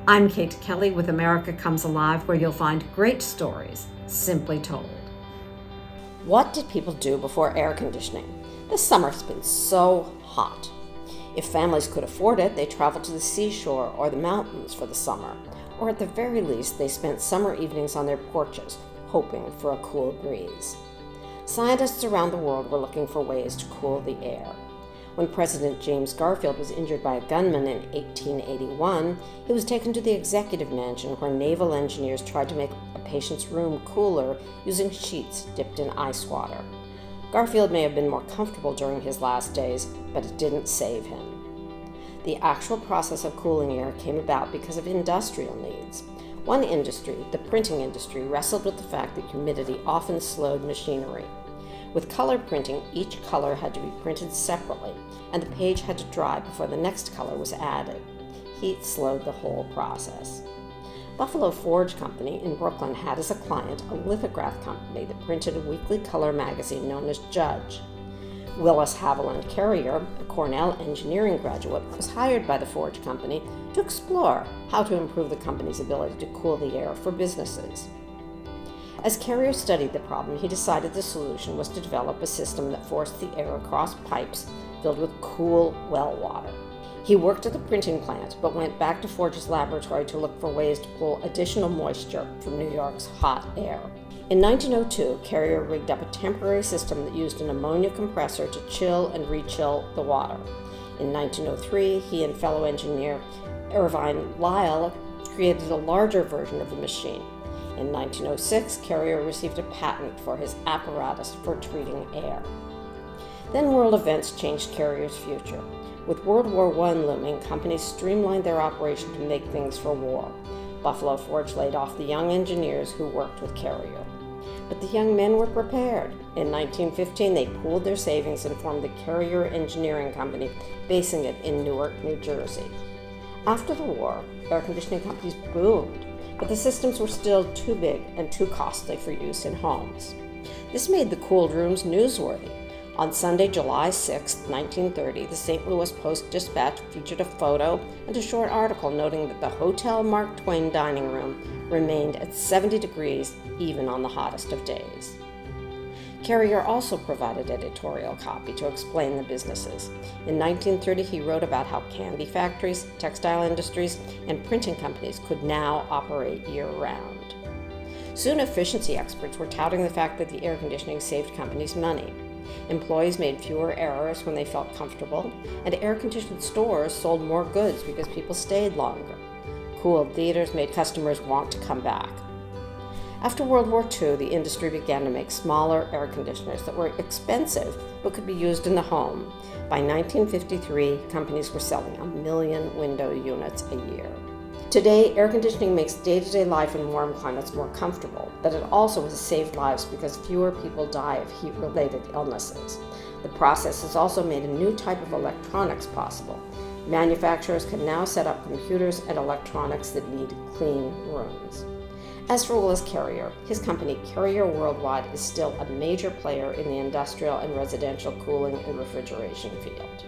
I'm Kate Kelly with America Comes Alive, where you'll find great stories simply told. What did people do before air conditioning? This summer has been so hot. If families could afford it, they traveled to the seashore or the mountains for the summer, or at the very least, they spent summer evenings on their porches, hoping for a cool breeze. Scientists around the world were looking for ways to cool the air. When President James Garfield was injured by a gunman in 1881, he was taken to the executive mansion where naval engineers tried to make a patient's room cooler using sheets dipped in ice water. Garfield may have been more comfortable during his last days, but it didn't save him. The actual process of cooling air came about because of industrial needs. One industry, the printing industry, wrestled with the fact that humidity often slowed machinery. With color printing, each color had to be printed separately, and the page had to dry before the next color was added. Heat slowed the whole process. Buffalo Forge Company in Brooklyn had as a client a lithograph company that printed a weekly color magazine known as Judge. Willis Haviland Carrier, a Cornell engineering graduate, was hired by the Forge Company to explore how to improve the company's ability to cool the air for businesses. As Carrier studied the problem, he decided the solution was to develop a system that forced the air across pipes filled with cool well water. He worked at the printing plant, but went back to Forge's laboratory to look for ways to pull additional moisture from New York's hot air. In 1902, Carrier rigged up a temporary system that used an ammonia compressor to chill and rechill the water. In 1903, he and fellow engineer Irvine Lyle created a larger version of the machine. In 1906, Carrier received a patent for his apparatus for treating air. Then world events changed Carrier's future. With World War I looming, companies streamlined their operation to make things for war. Buffalo Forge laid off the young engineers who worked with Carrier. But the young men were prepared. In 1915, they pooled their savings and formed the Carrier Engineering Company, basing it in Newark, New Jersey. After the war, air conditioning companies boomed, but the systems were still too big and too costly for use in homes. This made the cooled rooms newsworthy. On Sunday, July 6, 1930, the St. Louis Post-Dispatch featured a photo and a short article noting that the Hotel Mark Twain dining room remained at 70 degrees even on the hottest of days. Carrier also provided editorial copy to explain the businesses. In 1930, he wrote about how candy factories, textile industries, and printing companies could now operate year-round. Soon, efficiency experts were touting the fact that the air conditioning saved companies money. Employees made fewer errors when they felt comfortable, and air-conditioned stores sold more goods because people stayed longer. Cooled theaters made customers want to come back. After World War II, the industry began to make smaller air conditioners that were expensive but could be used in the home. By 1953, companies were selling 1 million window units a year. Today, air conditioning makes day-to-day life in warm climates more comfortable, but it also has saved lives because fewer people die of heat-related illnesses. The process has also made a new type of electronics possible. Manufacturers can now set up computers and electronics that need clean rooms. As for Willis Carrier, his company Carrier Worldwide is still a major player in the industrial and residential cooling and refrigeration field.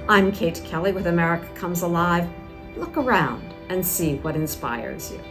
I'm Kate Kelly with America Comes Alive. Look around and see what inspires you.